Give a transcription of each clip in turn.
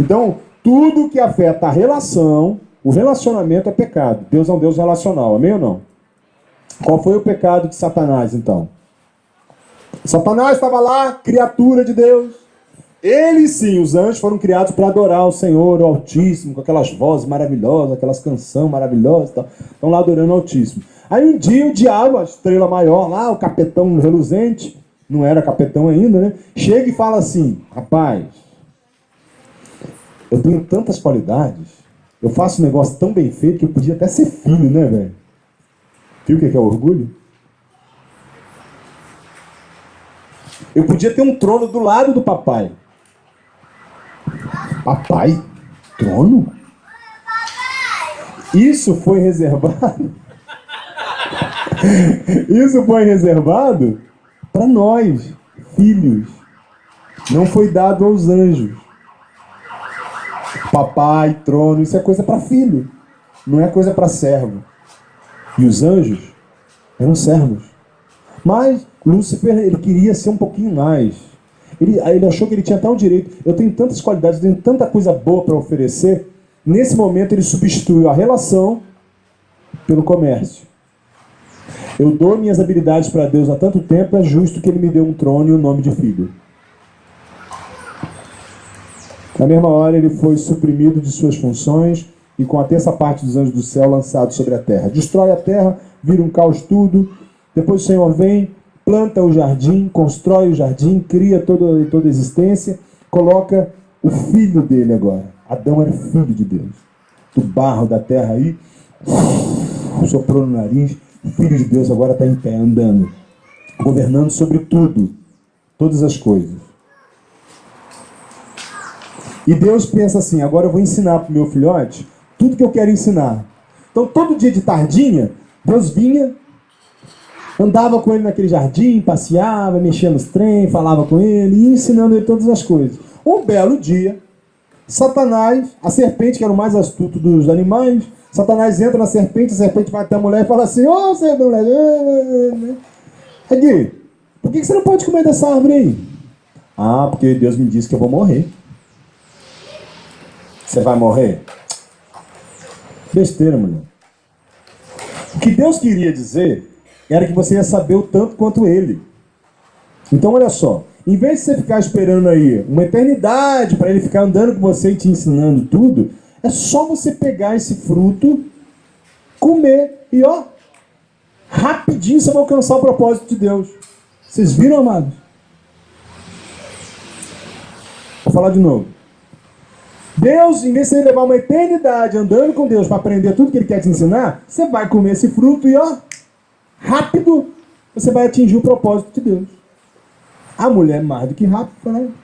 Então, tudo que afeta a relação, o relacionamento é pecado. Deus é um Deus relacional, amém ou não? Qual foi o pecado de Satanás, então? Satanás estava lá, criatura de Deus. Ele sim, os anjos foram criados para adorar o Senhor, o Altíssimo, com aquelas vozes maravilhosas, aquelas canções maravilhosas, estão lá adorando o Altíssimo. Aí um dia o diabo, a estrela maior lá, o capetão reluzente, não era capetão ainda, né? Chega e fala assim: rapaz, eu tenho tantas qualidades, eu faço um negócio tão bem feito que eu podia até ser filho, né, velho? Viu o que é orgulho? Eu podia ter um trono do lado do papai. Papai? Trono? Isso foi reservado? Isso foi reservado para nós, filhos. Não foi dado aos anjos. Papai, trono, isso é coisa para filho. Não é coisa para servo. E os anjos eram servos. Mas Lúcifer, ele queria ser um pouquinho mais. Ele achou que ele tinha tal direito. Eu tenho tantas qualidades, eu tenho tanta coisa boa para oferecer. Nesse momento ele substituiu a relação pelo comércio. Eu dou minhas habilidades para Deus há tanto tempo, é justo que ele me dê um trono e o nome de filho. Na mesma hora ele foi suprimido de suas funções e com a terça parte dos anjos do céu lançado sobre a terra. Destrói a terra, vira um caos tudo. Depois o Senhor vem, planta o jardim, constrói o jardim, cria toda a existência, coloca o filho dele agora. Adão era filho de Deus. Do barro da terra aí, soprou no nariz, o filho de Deus agora está em pé, andando, governando sobre tudo, todas as coisas. E Deus pensa assim: agora eu vou ensinar para o meu filhote tudo que eu quero ensinar. Então todo dia de tardinha, Deus vinha, andava com ele naquele jardim, passeava, mexia nos trem, falava com ele, e ensinando ele todas as coisas. Um belo dia, Satanás, a serpente, que era o mais astuto dos animais, Satanás entra na serpente, a serpente vai até a mulher e fala assim: ô, você mulher, aqui, por que você não pode comer dessa árvore aí? Ah, porque Deus me disse que eu vou morrer. Você vai morrer? Besteira, mulher. O que Deus queria dizer era que você ia saber o tanto quanto ele. Então, olha só. Em vez de você ficar esperando aí uma eternidade para ele ficar andando com você e te ensinando tudo, é só você pegar esse fruto, comer e, ó, rapidinho você vai alcançar o propósito de Deus. Vocês viram, amados? Vou falar de novo. Deus, em vez de você levar uma eternidade andando com Deus para aprender tudo que ele quer te ensinar, você vai comer esse fruto e, ó, rápido, você vai atingir o propósito de Deus. A mulher, mais do que rápido,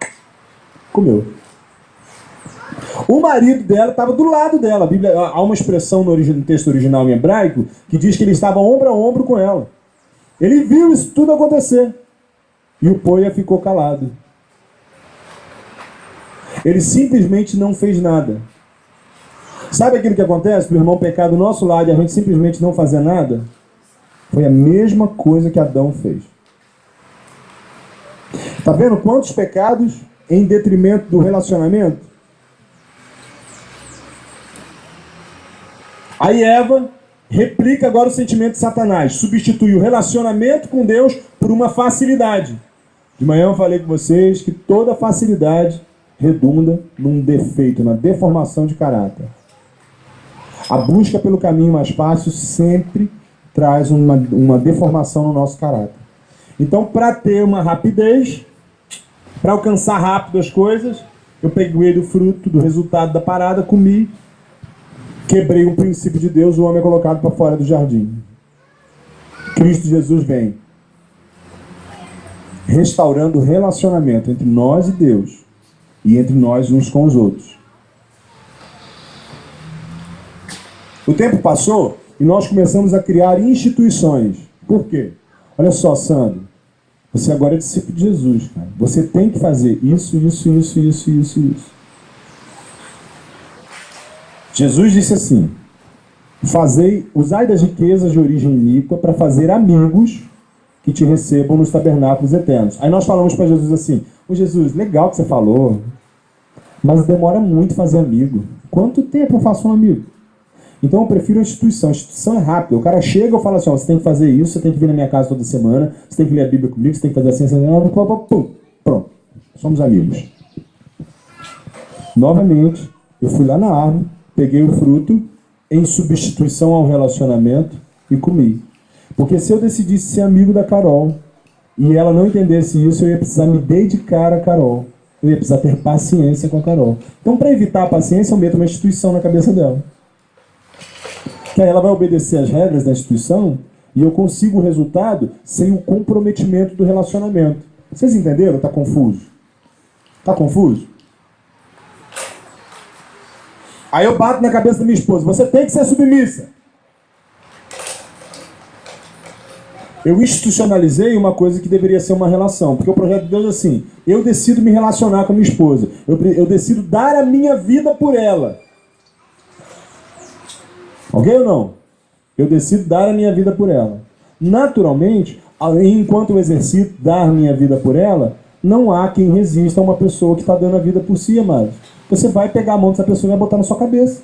comeu. O marido dela estava do lado dela. A Bíblia, há uma expressão no texto original em hebraico que diz que ele estava ombro a ombro com ela. Ele viu isso tudo acontecer. E o poia ficou calado. Ele simplesmente não fez nada. Sabe aquilo que acontece? O irmão pecar do nosso lado e a gente simplesmente não fazer nada? Foi a mesma coisa que Adão fez. Está vendo quantos pecados em detrimento do relacionamento? Aí Eva replica agora o sentimento de Satanás. Substitui o relacionamento com Deus por uma facilidade. De manhã eu falei com vocês que toda facilidade redunda num defeito, na deformação de caráter. A busca pelo caminho mais fácil sempre traz uma deformação no nosso caráter. Então, para ter uma rapidez, para alcançar rápido as coisas, eu peguei do fruto, do resultado da parada, comi, quebrei um princípio de Deus, o homem é colocado para fora do jardim. Cristo Jesus vem restaurando o relacionamento entre nós e Deus e entre nós uns com os outros. O tempo passou e nós começamos a criar instituições. Por quê? Olha só, Sandro, você agora é discípulo de Jesus, cara. Você tem que fazer isso. Jesus disse assim: usai das riquezas de origem iníqua para fazer amigos que te recebam nos tabernáculos eternos. Aí nós falamos para Jesus assim: ô Jesus, legal que você falou, Mas demora muito fazer amigo. Quanto tempo eu faço um amigo? Então eu prefiro a instituição. A instituição é rápida. O cara chega e fala assim, ó, você tem que fazer isso, você tem que vir na minha casa toda semana, você tem que ler a Bíblia comigo, você tem que fazer assim, pum, pronto. Somos amigos. Novamente, eu fui lá na árvore, peguei o fruto em substituição ao relacionamento e comi. Porque se eu decidisse ser amigo da Carol e ela não entendesse isso, eu ia precisar me dedicar a Carol. Eu ia precisar ter paciência com a Carol. Então, para evitar a paciência, eu meto uma instituição na cabeça dela. Que aí ela vai obedecer às regras da instituição e eu consigo o resultado sem o comprometimento do relacionamento. Vocês entenderam? Tá confuso? Tá confuso? Aí eu bato na cabeça da minha esposa. Você tem que ser submissa. Eu institucionalizei uma coisa que deveria ser uma relação. Porque o projeto de Deus é assim. Eu decido me relacionar com a minha esposa. Eu decido dar a minha vida por ela. Ok ou não? Eu decido dar a minha vida por ela. Naturalmente, enquanto eu exercito dar minha vida por ela, não há quem resista a uma pessoa que está dando a vida por si, amados. Você vai pegar a mão dessa pessoa e vai botar na sua cabeça.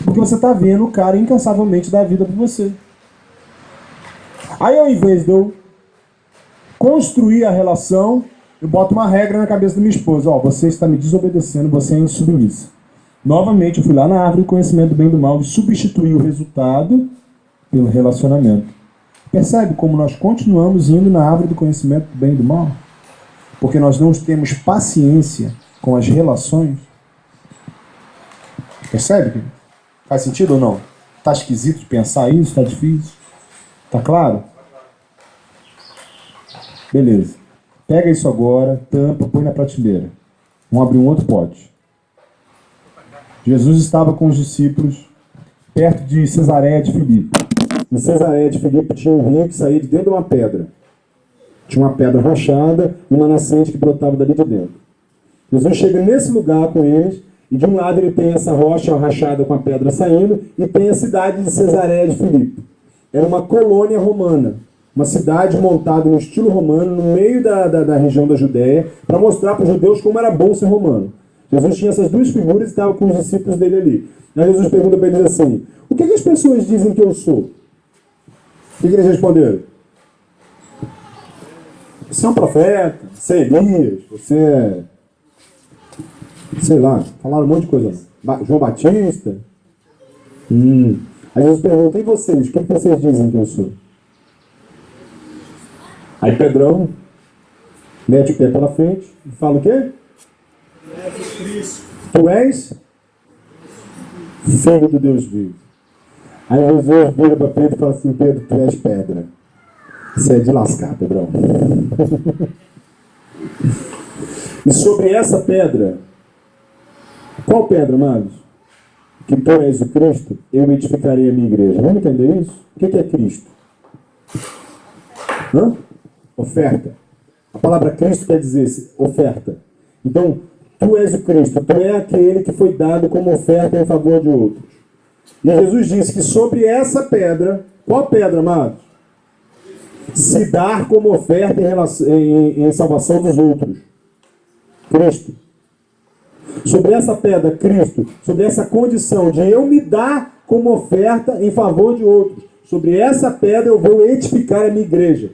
Porque você está vendo o cara incansavelmente dar a vida por você. Aí, ao invés de eu construir a relação, eu boto uma regra na cabeça da minha esposa. Ó, você está me desobedecendo, você é insubmissa. Novamente, eu fui lá na árvore do conhecimento do bem e do mal e substituí o resultado pelo relacionamento. Percebe como nós continuamos indo na árvore do conhecimento do bem e do mal? Porque nós não temos paciência com as relações. Percebe? Faz sentido ou não? Tá esquisito de pensar isso? Tá difícil? Tá claro? Beleza. Pega isso agora, tampa, põe na prateleira. Vamos abrir um outro pote. Jesus estava com os discípulos perto de Cesareia de Filipe. Em Cesareia de Filipe tinha um rio que saía de dentro de uma pedra. Tinha uma pedra rachada e uma nascente que brotava dali de dentro. Jesus chega nesse lugar com eles e de um lado ele tem essa rocha rachada com a pedra saindo e tem a cidade de Cesareia de Filipe. Era uma colônia romana. Uma cidade montada no estilo romano no meio da região da Judéia para mostrar para os judeus como era bom ser romano. Jesus tinha essas duas figuras e estava com os discípulos dele ali. Aí Jesus pergunta para eles assim, o que as pessoas dizem que eu sou? O que eles responderam? Você é um profeta, você é Elias, você é... sei lá, falaram um monte de coisa. João Batista. Aí Jesus pergunta, e vocês? O que vocês dizem que eu sou? Aí Pedrão mete o pé pela frente e fala o quê? Tu és Filho do Deus vivo. Aí Jesus vira para Pedro e fala assim, Pedro, tu és pedra. Você é de lascar, Pedrão. E sobre essa pedra, qual pedra, amados? Que tu és o Cristo, eu edificarei a minha igreja. Vamos entender isso? O que é Cristo? Oferta. A palavra Cristo quer dizer oferta. Então, tu és o Cristo, tu é aquele que foi dado como oferta em favor de outros. E Jesus disse que sobre essa pedra, qual pedra, amados? Se dar como oferta em salvação dos outros. Cristo. Sobre essa pedra, Cristo, sobre essa condição de eu me dar como oferta em favor de outros. Sobre essa pedra eu vou edificar a minha igreja.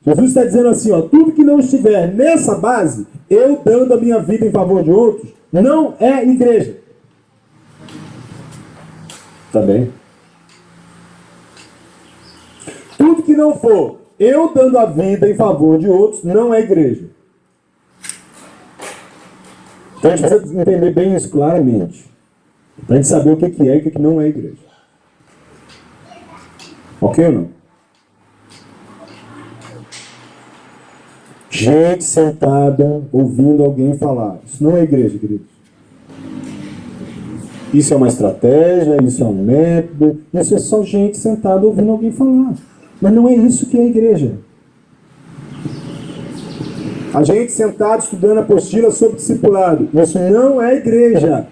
Jesus está dizendo assim, ó, tudo que não estiver nessa base, eu dando a minha vida em favor de outros, não é igreja. Tá bem? Tudo que não for eu dando a vida em favor de outros, não é igreja. Então a gente precisa entender bem isso claramente. Para a gente saber o que é e o que não é igreja. Ok ou não? Gente sentada, ouvindo alguém falar. Isso não é igreja, queridos. Isso é uma estratégia, isso é um método. Isso é só gente sentada ouvindo alguém falar. Mas não é isso que é igreja. A gente sentado estudando apostila sobre discipulado. Isso não é igreja.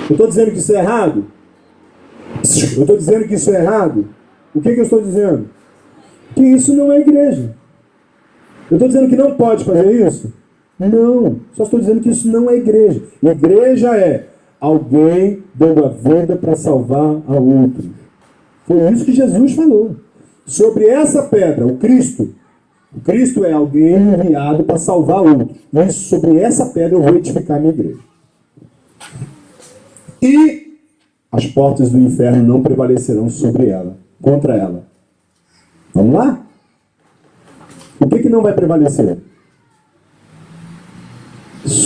Eu estou dizendo que isso é errado? Eu estou dizendo que isso é errado? O que eu estou dizendo? Que isso não é igreja. Eu estou dizendo que não pode fazer isso? Não, só estou dizendo que isso não é igreja. Igreja é alguém dando a vida para salvar a outros. Foi isso que Jesus falou. Sobre essa pedra, o Cristo é alguém enviado para salvar outros. Mas sobre essa pedra eu vou edificar a minha igreja. E as portas do inferno não prevalecerão sobre ela, contra ela. Vamos lá? O que não vai prevalecer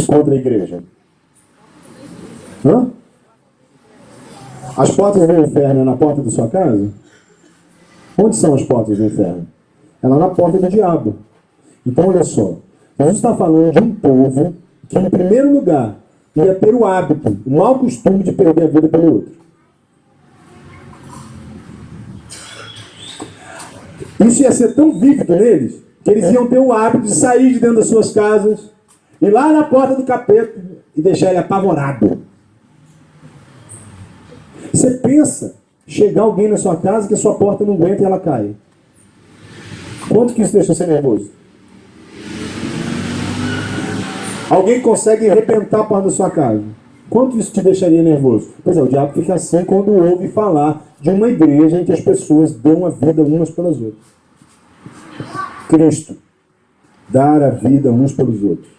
contra a igreja? Hã? As portas do inferno é na porta da sua casa? Onde são as portas do inferno? É lá na porta do diabo. Então, olha só. Jesus está falando de um povo que, em primeiro lugar, ia ter o hábito, o mau costume de perder a vida pelo outro. Isso ia ser tão vívido neles, que eles iam ter o hábito de sair de dentro das suas casas, ir lá na porta do capeta e deixar ele apavorado. Você pensa, chegar alguém na sua casa que a sua porta não aguenta e ela cai. Quanto que isso deixa você nervoso? Alguém consegue arrebentar a porta da sua casa. Quanto isso te deixaria nervoso? Pois é, o diabo fica assim quando ouve falar de uma igreja em que as pessoas dão a vida umas pelas outras. Cristo, dar a vida uns pelos outros.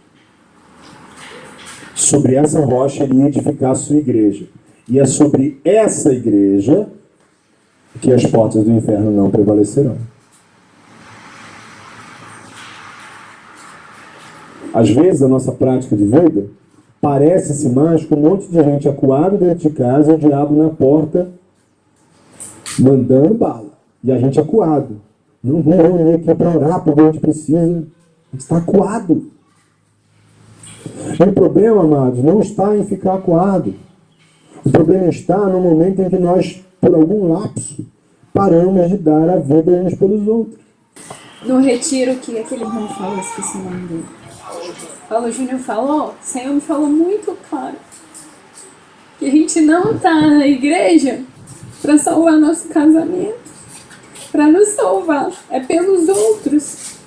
Sobre essa rocha ele ia edificar a sua igreja. E é sobre essa igreja que as portas do inferno não prevalecerão. Às vezes a nossa prática de vida parece-se mais com um monte de gente acuado dentro de casa e o diabo na porta mandando bala. E a gente acuado. Não vou reunir aqui para orar por onde precisa. A gente está acuado. E o problema, amados, não está em ficar acuado. O problema está no momento em que nós, por algum lapso, paramos de dar a vida uns pelos outros. No retiro que aquele irmão falou, esqueci o nome dele. Paulo Júnior falou, o Senhor me falou muito claro. Que a gente não está na igreja para salvar nosso casamento, para nos salvar. É pelos outros.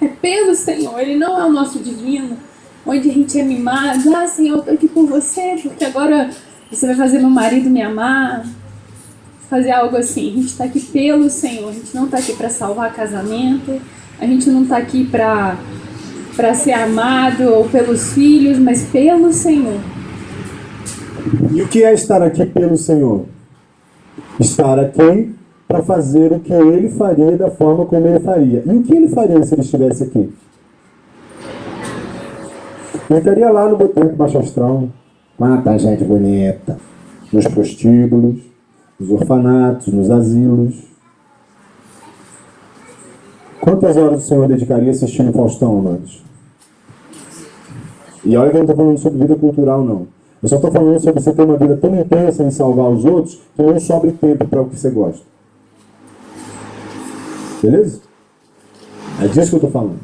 É pelo Senhor. Ele não é o nosso divino, onde a gente é mimado. Ah, Senhor, eu estou aqui por você, porque agora você vai fazer meu marido me amar. Fazer algo assim. A gente está aqui pelo Senhor. A gente não está aqui para salvar casamento. A gente não está aqui para ser amado ou pelos filhos, mas pelo Senhor. E o que é estar aqui pelo Senhor? Estar aqui para fazer o que ele faria da forma como ele faria. E o que ele faria se ele estivesse aqui? Ele estaria lá no boteco Baixo Astral, mata gente bonita, nos prostíbulos, nos orfanatos, nos asilos. Quantas horas o Senhor dedicaria assistindo Faustão, amados? E olha que eu não estou falando sobre vida cultural, não. Eu só estou falando sobre você ter uma vida tão intensa em salvar os outros que não sobre tempo para o que você gosta. Beleza? É disso que eu estou falando.